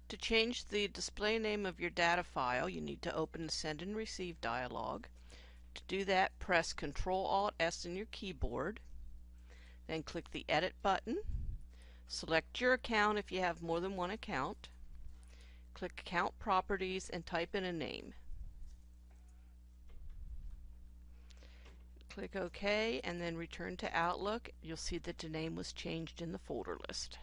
To change the display name of your data file, you need to open the Send and Receive dialog. To do that, press Ctrl-Alt-S on your keyboard, then click the Edit button. Select your account if you have more than one account. Click Account Properties and type in a name. Click OK and then return to Outlook. You'll see that the name was changed in the folder list.